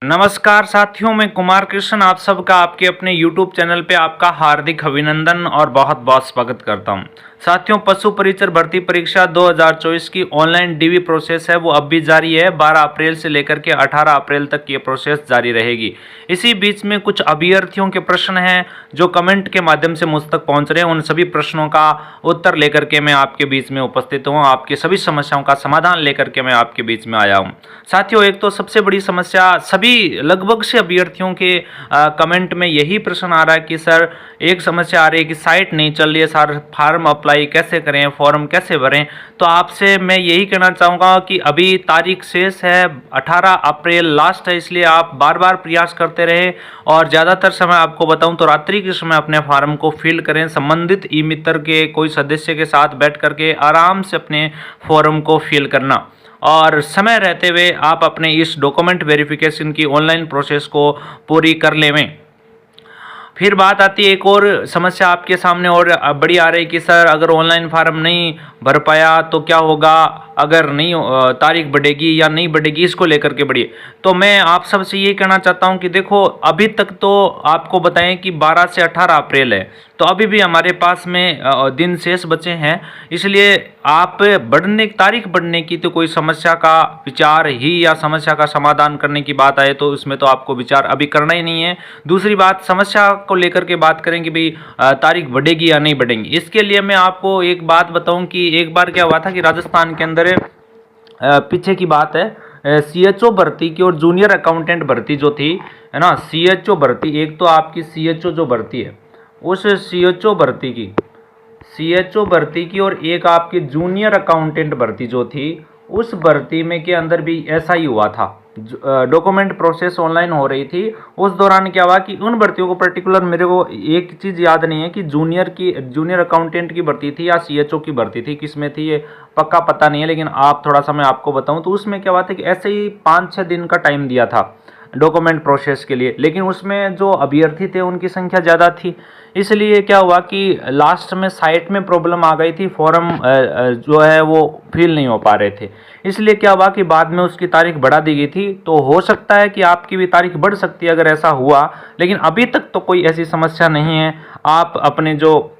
नमस्कार साथियों, मैं कुमार कृष्ण आप सबका आपके अपने YouTube चैनल पे आपका हार्दिक अभिनंदन और बहुत बहुत स्वागत करता हूं। साथियों, पशु परिचर भर्ती परीक्षा 2024 की ऑनलाइन डीवी प्रोसेस है वो अब भी जारी है। 12 अप्रैल से लेकर के 18 अप्रैल तक ये प्रोसेस जारी रहेगी। इसी बीच में कुछ अभ्यर्थियों के प्रश्न हैं जो कमेंट के माध्यम से मुझ तक पहुंच रहे हैं। उन सभी प्रश्नों का उत्तर लेकर के मैं आपके बीच में उपस्थित हूँ। आपकी सभी समस्याओं का समाधान लेकर के मैं आपके बीच में आया हूँ। साथियों, एक तो सबसे बड़ी समस्या सभी लगभग से अभ्यर्थियों के कमेंट में यही प्रश्न आ रहा है कि सर, एक समस्या आ रही है कि साइट नहीं चल रही है सर, फॉर्म अप्लाई कैसे करें, फॉर्म कैसे भरें। तो आपसे मैं यही कहना चाहूँगा कि अभी तारीख शेष है, 18 अप्रैल लास्ट है, इसलिए आप बार बार प्रयास करते रहें और ज़्यादातर समय आपको बताऊं तो रात्रि के समय अपने फॉर्म को फिल करें। संबंधित ई मित्र के कोई सदस्य के साथ बैठ करके आराम से अपने फॉर्म को फिल करना और समय रहते हुए आप अपने इस डॉक्यूमेंट वेरिफिकेशन की ऑनलाइन प्रोसेस को पूरी कर लेवें। फिर बात आती है एक और समस्या आपके सामने और बड़ी आ रही कि सर, अगर ऑनलाइन फॉर्म नहीं भर पाया तो क्या होगा, अगर नहीं तारीख बढ़ेगी या नहीं बढ़ेगी, इसको लेकर के बढ़ी। तो मैं आप सबसे ये कहना चाहता हूँ कि देखो, अभी तक तो आपको बताएं कि 12 से 18 अप्रैल है, तो अभी भी हमारे पास में दिन शेष बचे हैं। इसलिए आप तारीख बढ़ने की तो कोई समस्या का विचार ही या समस्या का समाधान करने की बात आए तो उसमें तो आपको विचार अभी करना ही नहीं है। दूसरी बात, समस्या को लेकर के बात करें कि भाई तारीख बढ़ेगी या नहीं बढ़ेगी। इसके लिए मैं आपको एक बात बताऊं कि एक बार क्या हुआ था कि राजस्थान के अंदर पीछे की बात है, सीएचओ भर्ती की और जूनियर अकाउंटेंट भर्ती जो थी, है ना, सीएचओ भर्ती, एक तो आपकी सीएचओ जो भर्ती है उस सीएचओ भर्ती की और एक आपकी जूनियर अकाउंटेंट भर्ती जो थी उस भर्ती में के अंदर भी ऐसा ही हुआ था। डॉक्यूमेंट प्रोसेस ऑनलाइन हो रही थी। उस दौरान क्या हुआ कि उन भर्तियों को पर्टिकुलर मेरे को एक चीज़ याद नहीं है कि जूनियर अकाउंटेंट की भर्ती थी या सीएचओ की भर्ती थी, किस में थी ये पक्का पता नहीं है, लेकिन आप थोड़ा सा मैं आपको बताऊं तो उसमें क्या हुआ था कि ऐसे ही 5-6 दिन का टाइम दिया था डॉक्यूमेंट प्रोसेस के लिए, लेकिन उसमें जो अभ्यर्थी थे उनकी संख्या ज़्यादा थी। इसलिए क्या हुआ कि लास्ट में साइट में प्रॉब्लम आ गई थी, फॉर्म जो है वो फिल नहीं हो पा रहे थे। इसलिए क्या हुआ कि बाद में उसकी तारीख बढ़ा दी गई थी। तो हो सकता है कि आपकी भी तारीख बढ़ सकती है अगर ऐसा हुआ, लेकिन अभी तक तो कोई ऐसी समस्या नहीं है। आप अपने जो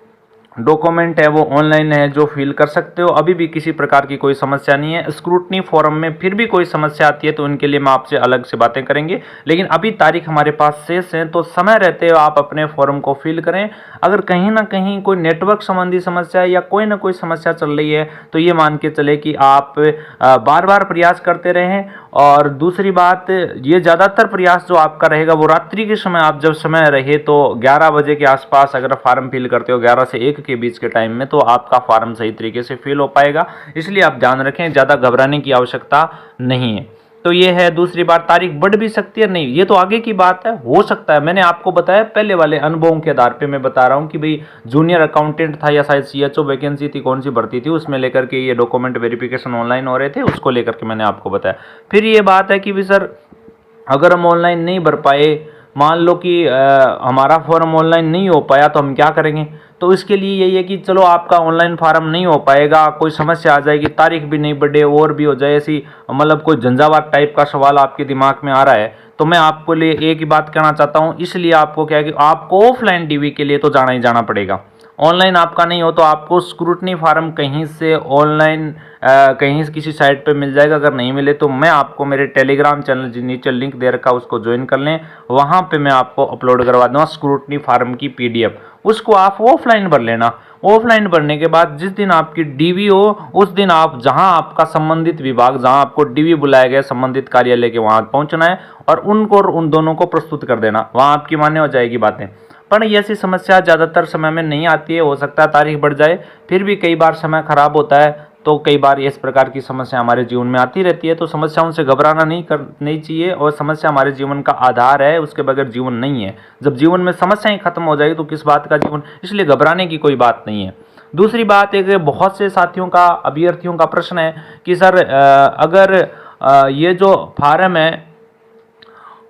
डॉक्यूमेंट है वो ऑनलाइन है जो फिल कर सकते हो, अभी भी किसी प्रकार की कोई समस्या नहीं है। स्क्रूटनी फॉर्म में फिर भी कोई समस्या आती है तो उनके लिए मैं आपसे अलग से बातें करेंगे, लेकिन अभी तारीख हमारे पास शेष है तो समय रहते हुए आप अपने फॉर्म को फिल करें। अगर कहीं ना कहीं कोई नेटवर्क संबंधी समस्या है या कोई ना कोई समस्या चल रही है तो ये मान के चले कि आप बार बार प्रयास करते रहें। और दूसरी बात, ये ज़्यादातर प्रयास जो आपका रहेगा वो रात्रि के समय, आप जब समय रहे तो 11 बजे के आसपास अगर फॉर्म फिल करते हो 11 से 1 के बीच के टाइम में, तो आपका फॉर्म सही तरीके से फिल हो पाएगा। इसलिए आप ध्यान रखें, ज़्यादा घबराने की आवश्यकता नहीं है। तो ये है। दूसरी बात, तारीख बढ़ भी सकती है, नहीं ये तो आगे की बात है, हो सकता है। मैंने आपको बताया पहले वाले अनुभवों के आधार पे मैं बता रहा हूँ कि भाई जूनियर अकाउंटेंट था या शायद सीएचओ वैकेंसी थी, कौन सी भर्ती थी, उसमें लेकर के ये डॉक्यूमेंट वेरिफिकेशन ऑनलाइन हो रहे थे, उसको लेकर के मैंने आपको बताया। फिर ये बात है कि भी सर, अगर हम ऑनलाइन नहीं भर पाए, मान लो कि हमारा फॉर्म ऑनलाइन नहीं हो पाया तो हम क्या करेंगे। तो इसके लिए यही है कि चलो आपका ऑनलाइन फॉर्म नहीं हो पाएगा, कोई समस्या आ जाएगी, तारीख भी नहीं बढ़े और भी हो जाए, ऐसी मतलब कोई झंझावात टाइप का सवाल आपके दिमाग में आ रहा है, तो मैं आपको लिए एक ही बात कहना चाहता हूँ। इसलिए आपको क्या है कि आपको ऑफलाइन डीवी के लिए तो जाना ही जाना पड़ेगा। ऑनलाइन आपका नहीं हो तो आपको स्क्रूटनी फार्म कहीं से ऑनलाइन कहीं से किसी साइट पे मिल जाएगा। अगर नहीं मिले तो मैं आपको मेरे टेलीग्राम चैनल जो नीचे लिंक दे रखा है उसको ज्वाइन कर लें, वहाँ पे मैं आपको अपलोड करवा दूँगा स्क्रूटनी फार्म की पीडीएफ। उसको आप ऑफलाइन भर लेना। ऑफलाइन भरने के बाद जिस दिन आपकी डीवी हो उस दिन आप जहां आपका संबंधित विभाग, जहां आपको डीवी बुलाया गया संबंधित कार्यालय के, वहां पहुंचना है और उनको उन दोनों को प्रस्तुत कर देना। वहां आपकी मान्य हो जाएगी बातें। पर ये ऐसी समस्या ज़्यादातर समय में नहीं आती है। हो सकता है तारीख बढ़ जाए, फिर भी कई बार समय खराब होता है, तो कई बार इस प्रकार की समस्या हमारे जीवन में आती रहती है। तो समस्याओं से घबराना नहीं चाहिए, और समस्या हमारे जीवन का आधार है, उसके बगैर जीवन नहीं है। जब जीवन में समस्याएं खत्म हो जाएगी तो किस बात का जीवन, इसलिए घबराने की कोई बात नहीं है। दूसरी बात, एक बहुत से साथियों का, अभ्यर्थियों का प्रश्न है कि सर अगर ये जो फार्म है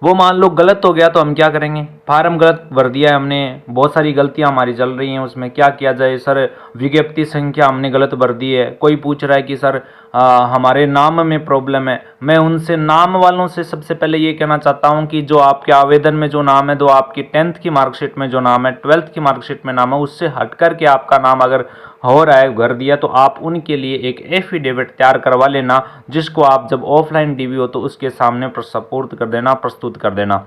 वो मान लो गलत हो गया तो हम क्या करेंगे। फार्म गलत भर दिया है हमने, बहुत सारी गलतियां हमारी चल रही हैं, उसमें क्या किया जाए सर? विज्ञप्ति संख्या हमने गलत भर दी है। कोई पूछ रहा है कि सर हमारे नाम में प्रॉब्लम है। मैं उनसे नाम वालों से सबसे पहले ये कहना चाहता हूं कि जो आपके आवेदन में जो नाम है, जो आपकी 10th की मार्कशीट में जो नाम है, 12th की मार्कशीट में नाम है, उससे हट करके आपका नाम अगर हो रहा है भर दिया, तो आप उनके लिए एक एफिडेविट तैयार करवा लेना, जिसको आप जब ऑफलाइन डीवी हो तो उसके सामने सपुर्द कर देना, प्रस्तुत कर देना।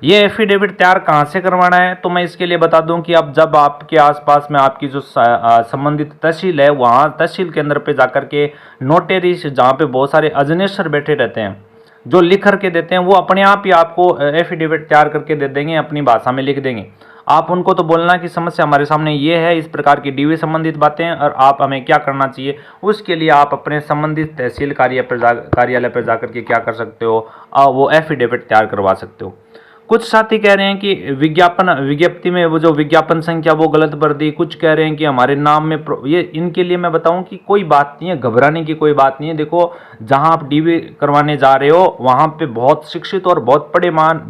ये एफिडेविट तैयार कहाँ से करवाना है, तो मैं इसके लिए बता दूं कि अब जब आपके आसपास में आपकी जो संबंधित तहसील है, वहाँ तहसील के अंदर पे जाकर के नोटरी, जहाँ पे बहुत सारे अजनेसर बैठे रहते हैं, जो लिख करके देते हैं, वो अपने आप ही आपको एफिडेविट तैयार करके दे देंगे, अपनी भाषा में लिख देंगे। आप उनको तो बोलना कि समस्या हमारे सामने ये है, इस प्रकार की डीवी संबंधित बातें, और आप हमें क्या करना चाहिए। उसके लिए आप अपने संबंधित तहसील कार्यालय पर जाकर के क्या कर सकते हो, वो एफिडेविट तैयार करवा सकते हो। कुछ साथी कह रहे हैं कि विज्ञप्ति में वो जो विज्ञापन संख्या वो गलत भर दी, कुछ कह रहे हैं कि हमारे नाम में ये, इनके लिए मैं बताऊं कि कोई बात नहीं है, घबराने की कोई बात नहीं है। देखो, जहां आप डीवी करवाने जा रहे हो वहां पे बहुत शिक्षित और बहुत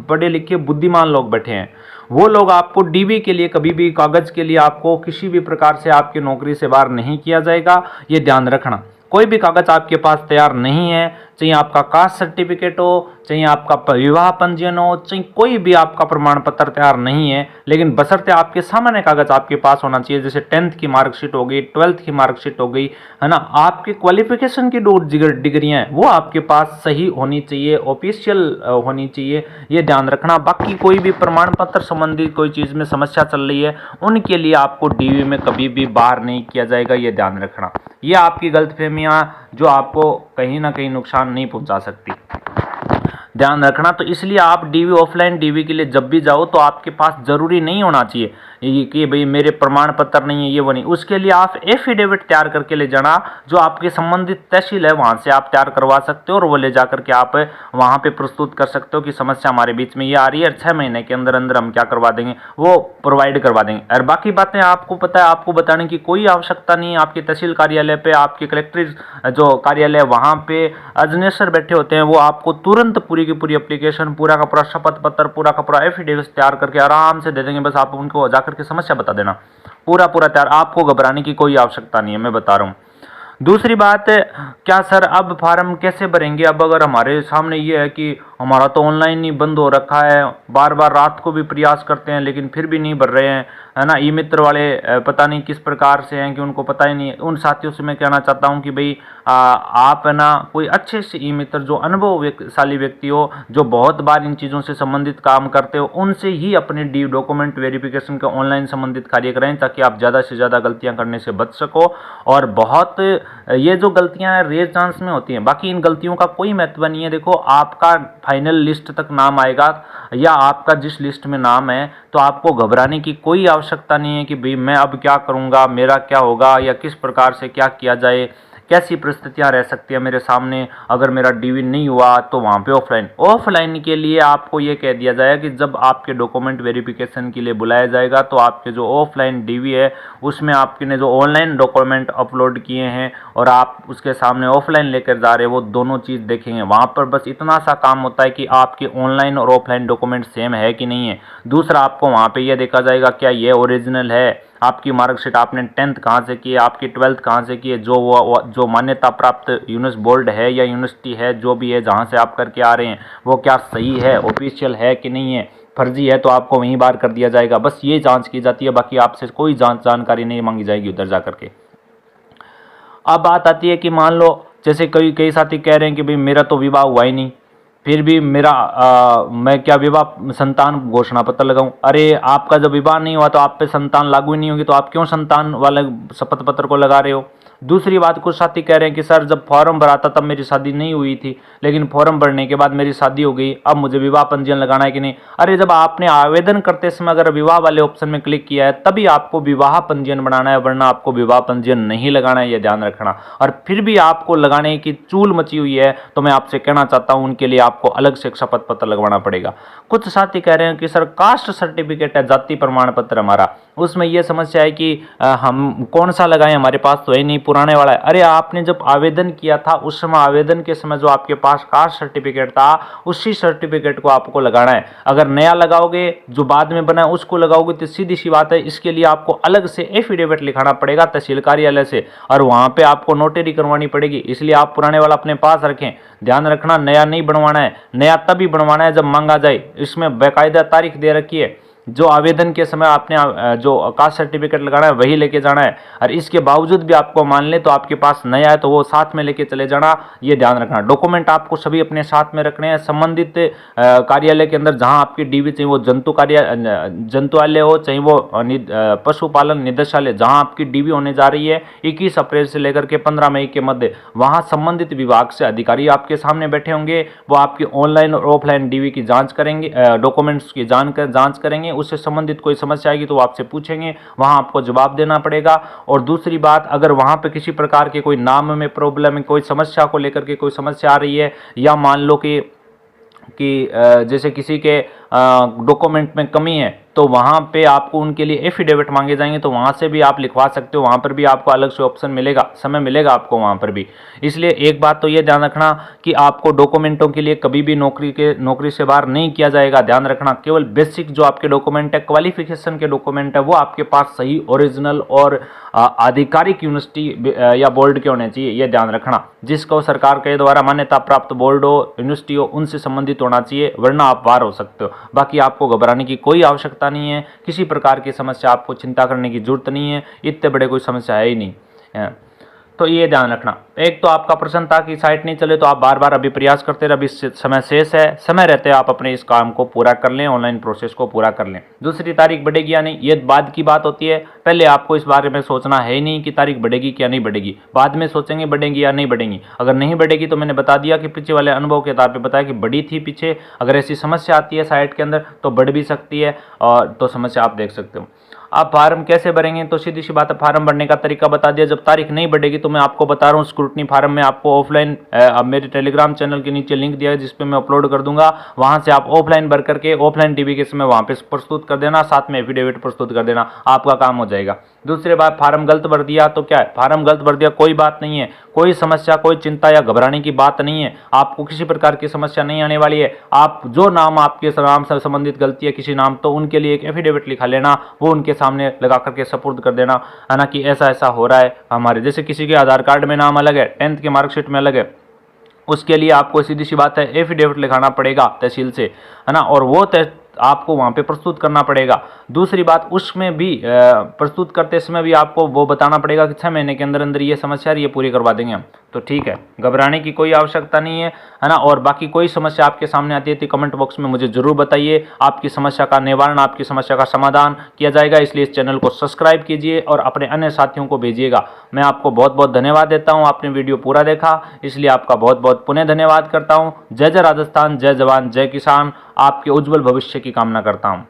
पढ़े लिखे बुद्धिमान लोग बैठे हैं। वो लोग आपको डीवी के लिए, कभी भी कागज के लिए आपको किसी भी प्रकार से आपकी नौकरी से बाहर नहीं किया जाएगा, ये ध्यान रखना। कोई भी कागज आपके पास तैयार नहीं है, चाहे आपका कास्ट सर्टिफिकेट हो, चाहे आपका विवाह पंजीयन हो, चाहे कोई भी आपका प्रमाण पत्र तैयार नहीं है, लेकिन बशर्ते आपके सामान्य कागज आपके पास होना चाहिए, जैसे 10th की मार्कशीट हो गई, 12th की मार्कशीट हो गई, है ना, आपकी क्वालिफिकेशन की जो डिग्रियां हैं वो आपके पास सही होनी चाहिए, ऑफिशियल होनी चाहिए, ये ध्यान रखना। बाकी कोई भी प्रमाण पत्र संबंधी कोई चीज़ में समस्या चल रही है, उनके लिए आपको डीवी में कभी भी बाहर नहीं किया जाएगा, ये ध्यान रखना। ये आपकी गलतफहमियां जो आपको कहीं ना कहीं नुकसान नहीं पहुंचा सकती, ध्यान रखना। तो इसलिए आप डीवी, ऑफलाइन डीवी के लिए जब भी जाओ तो आपके पास जरूरी नहीं होना चाहिए कि भाई मेरे प्रमाण पत्र नहीं है, ये वो नहीं। उसके लिए आप एफिडेविट तैयार करके ले जाना, जो आपके संबंधित तहसील है वहां से आप तैयार करवा सकते हो, और वो ले जाकर के आप वहां पे प्रस्तुत कर सकते हो कि समस्या हमारे बीच में ये आ रही है, 6 महीने के अंदर अंदर हम क्या करवा देंगे, वो प्रोवाइड करवा देंगे। और बाकी बातें आपको पता है, आपको बताने की कोई आवश्यकता नहीं है। आपके तहसील कार्यालय पे, आपके कलेक्ट्रेट जो कार्यालय, वहां पे अजनेसर बैठे होते हैं, वो आपको तुरंत पूरी की पूरी एप्लीकेशन, पूरा का पूरा शपथ पत्र, पूरा का पूरा एफिडेविट तैयार करके आराम से दे देंगे। बस आप उनको जाकर के समस्या बता देना, पूरा तैयार, आपको घबराने की कोई आवश्यकता नहीं है, मैं बता रहा हूँ। दूसरी बात, क्या सर अब फार्म कैसे भरेंगे? अब अगर हमारे सामने ये है कि हमारा तो ऑनलाइन ही बंद हो रखा है, बार बार रात को भी प्रयास करते हैं लेकिन फिर भी नहीं भर रहे हैं, है ना, ई मित्र वाले पता नहीं किस प्रकार से हैं कि उनको पता ही नहीं है। उन साथियों से मैं कहना चाहता हूं कि भाई आप, है ना, कोई अच्छे से ई मित्र जो अनुभवशाली व्यक्ति हो, जो बहुत बार इन चीज़ों से संबंधित काम करते हो, उनसे ही अपने डॉक्यूमेंट वेरिफिकेशन का ऑनलाइन संबंधित कार्य कराएं, ताकि आप ज़्यादा से ज़्यादा गलतियां करने से बच सको। और बहुत ये जो गलतियां हैं रेयर चांस में होती हैं, बाकी इन गलतियों का कोई महत्व नहीं है। देखो, आपका फाइनल लिस्ट तक नाम आएगा, या आपका जिस लिस्ट में नाम है, तो आपको घबराने की कोई आवश्यकता नहीं है कि भाई मैं अब क्या करूंगा, मेरा क्या होगा, या किस प्रकार से क्या किया जाए, कैसी परिस्थितियां रह सकती है मेरे सामने अगर मेरा डीवी नहीं हुआ तो वहाँ पे ऑफलाइन के लिए आपको ये कह दिया जाएगा कि जब आपके डॉक्यूमेंट वेरिफिकेशन के लिए बुलाया जाएगा, तो आपके जो ऑफलाइन डीवी है उसमें आपके ने जो ऑनलाइन डॉक्यूमेंट अपलोड किए हैं और आप उसके सामने ऑफलाइन लेकर जा रहे हैं, वो दोनों चीज़ देखेंगे। वहाँ पर बस इतना सा काम होता है कि आपके ऑनलाइन और ऑफलाइन डॉक्यूमेंट सेम है कि नहीं है। दूसरा, आपको वहाँ पे यह देखा जाएगा क्या ये ओरिजिनल है, आपकी मार्कशीट, आपने 10th कहाँ से की है, आपकी 12th कहाँ से की है, जो मान्यता प्राप्त यूनिस बोर्ड है या यूनिवर्सिटी है, जो भी है जहाँ से आप करके आ रहे हैं, वो क्या सही है, ऑफिशियल है कि नहीं है। फर्जी है तो आपको वहीं बार कर दिया जाएगा। बस ये जांच की जाती है, बाकी आपसे कोई जानकारी नहीं मांगी जाएगी उधर जा करके। अब बात आती है कि मान लो जैसे कई साथी कह रहे हैं कि भाई मेरा तो विवाह हुआ ही नहीं, फिर भी मैं क्या विवाह संतान घोषणा पत्र लगाऊं? अरे, आपका जब विवाह नहीं हुआ तो आप पे संतान लागू ही नहीं होगी, तो आप क्यों संतान वाले शपथ पत्र को लगा रहे हो? दूसरी बात, कुछ साथी कह रहे हैं कि सर जब फॉर्म भरा था तब मेरी शादी नहीं हुई थी, लेकिन फॉर्म भरने के बाद मेरी शादी हो गई, अब मुझे विवाह पंजीयन लगाना है कि नहीं? अरे, जब आपने आवेदन करते समय अगर विवाह वाले ऑप्शन में क्लिक किया है तभी आपको विवाह पंजीयन बनाना है, वरना आपको विवाह पंजीयन नहीं लगाना है, यह ध्यान रखना। और फिर भी आपको लगाने की चूल मची हुई है तो मैं आपसे कहना चाहता हूं उनके लिए आपको अलग से एक शपथ पत्र लगवाना पड़ेगा। कुछ साथी कह रहे हैं कि सर कास्ट सर्टिफिकेट है, जाति प्रमाण पत्र हमारा, उसमें यह समस्या है कि हम कौन सा लगाएं, हमारे पास तो है नहीं, पुराने वाला है। अरे आपने जब आवेदन किया था उस समय आवेदन के समय जो आपके पास कास्ट सर्टिफिकेट था उसी सर्टिफिकेट को आपको लगाना है। अगर नया लगाओगे जो बाद में बना है उसको लगाओगे तो सीधी सी बात है, इसके लिए आपको अलग से एफिडेविट लिखाना पड़ेगा तहसील कार्यालय से और वहां पे आपको नोटरी करवानी पड़ेगी। इसलिए आप पुराने वाला अपने पास रखें। ध्यान रखना नया नहीं बनवाना है, नया तभी बनवाना है जब मांगा जाए। इसमें बेकायदा तारीख दे रखी है, जो आवेदन के समय आपने जो कास्ट सर्टिफिकेट लगाना है वही लेके जाना है। और इसके बावजूद भी आपको मान ले तो आपके पास नया है तो वो साथ में लेके चले जाना, ये ध्यान रखना। डॉक्यूमेंट आपको सभी अपने साथ में रखने हैं। संबंधित कार्यालय के अंदर जहां आपकी डीवी, चाहे वो जंतुआलय हो, चाहे वो पशुपालन निदेशालय, जहां आपकी डीवी होने जा रही है 21 अप्रैल से लेकर के 15 मई के मध्य, वहां संबंधित विभाग से अधिकारी आपके सामने बैठे होंगे। वो आपकी ऑनलाइन और ऑफलाइन डीवी की जांच करेंगे, डॉक्यूमेंट्स की जांच करेंगे। उससे संबंधित कोई समस्या आएगी तो वो आपसे पूछेंगे, वहां आपको जवाब देना पड़ेगा। और दूसरी बात, अगर वहां पे किसी प्रकार के कोई नाम में प्रॉब्लम है, कोई समस्या को लेकर के कोई समस्या आ रही है, या मान लो कि जैसे किसी के डॉक्यूमेंट में कमी है तो वहाँ पे आपको उनके लिए एफिडेविट मांगे जाएंगे, तो वहाँ से भी आप लिखवा सकते हो। वहाँ पर भी आपको अलग से ऑप्शन मिलेगा, समय मिलेगा आपको वहाँ पर भी। इसलिए एक बात तो ये ध्यान रखना कि आपको डॉक्यूमेंटों के लिए कभी भी नौकरी से बाहर नहीं किया जाएगा। ध्यान रखना केवल बेसिक जो आपके डॉक्यूमेंट है, क्वालिफिकेशन के डॉक्यूमेंट है, वो आपके पास सही, ओरिजिनल और आधिकारिक यूनिवर्सिटी या बोर्ड के होने चाहिए, ये ध्यान रखना। जिसको सरकार के द्वारा मान्यता प्राप्त बोर्ड हो, यूनिवर्सिटी हो, उनसे संबंधित होना चाहिए, वरना आप बाहर हो सकते हो। बाकी आपको घबराने की कोई आवश्यकता नहीं है, किसी प्रकार की समस्या आपको चिंता करने की जरूरत नहीं है, इतने बड़े कोई समस्या है ही नहीं है। तो ये ध्यान रखना। एक तो आपका प्रश्न था कि साइट नहीं चले तो आप बार बार अभी प्रयास करते रहे, अभी समय शेष है, समय रहते आप अपने इस काम को पूरा कर लें, ऑनलाइन प्रोसेस को पूरा कर लें। दूसरी तारीख बढ़ेगी या नहीं, ये बाद की बात होती है। पहले आपको इस बारे में सोचना है ही नहीं कि तारीख बढ़ेगी क्या नहीं बढ़ेगी, बाद में सोचेंगे बढ़ेंगी या नहीं बढ़ेंगी। अगर नहीं बढ़ेगी तो मैंने बता दिया कि पीछे वाले अनुभव के आधार पर बताया कि बढ़ी थी पीछे। अगर ऐसी समस्या आती है साइट के अंदर तो बढ़ भी सकती है, और तो समस्या आप देख सकते हो। आप फार्म कैसे भरेंगे, तो सीधी सी बात है, फार्म भरने का तरीका बता दिया। जब तारीख नहीं बढ़ेगी तो मैं आपको बता रहा हूँ, स्क्रूटनी फार्म में आपको ऑफलाइन, अब मेरे टेलीग्राम चैनल के नीचे लिंक दिया है जिस पे मैं अपलोड कर दूंगा, वहां से आप ऑफलाइन भर करके ऑफलाइन डीवी के समय वहां पे प्रस्तुत कर देना, साथ में एफिडेविट प्रस्तुत कर देना, आपका काम हो जाएगा। दूसरी बात, फार्म गलत भर दिया तो क्या है, फार्म गलत भर दिया कोई बात नहीं है, कोई समस्या, कोई चिंता या घबराने की बात नहीं है। आपको किसी प्रकार की समस्या नहीं आने वाली है। आप जो नाम आपके नाम से संबंधित गलती है किसी नाम, तो उनके लिए एक एफिडेविट लिखा लेना, वो उनके सामने लगा करके सपुर्द कर देना, है ना, कि ऐसा ऐसा हो रहा है हमारे। जैसे किसी के आधार कार्ड में नाम अलग है, 10th के मार्कशीट में अलग है, उसके लिए आपको सीधी सी बात है एफिडेविट लिखाना पड़ेगा तहसील से, है ना, और वो आपको वहां पे प्रस्तुत करना पड़ेगा। दूसरी बात, उसमें भी प्रस्तुत करते समय भी आपको वो बताना पड़ेगा कि 6 महीने के अंदर अंदर ये समस्या ये पूरी करवा देंगे हम। तो ठीक है, घबराने की कोई आवश्यकता नहीं है ना। और बाकी कोई समस्या आपके सामने आती है तो कमेंट बॉक्स में मुझे जरूर बताइए, आपकी समस्या का निवारण, आपकी समस्या का समाधान किया जाएगा। इसलिए इस चैनल को सब्सक्राइब कीजिए और अपने अन्य साथियों को भेजिएगा। मैं आपको बहुत बहुत धन्यवाद देता हूँ, आपने वीडियो पूरा देखा, इसलिए आपका बहुत बहुत पुनः धन्यवाद करता हूँ। जय जय राजस्थान, जय जवान, जय किसान, आपके उज्जवल भविष्य की कामना करता हूँ।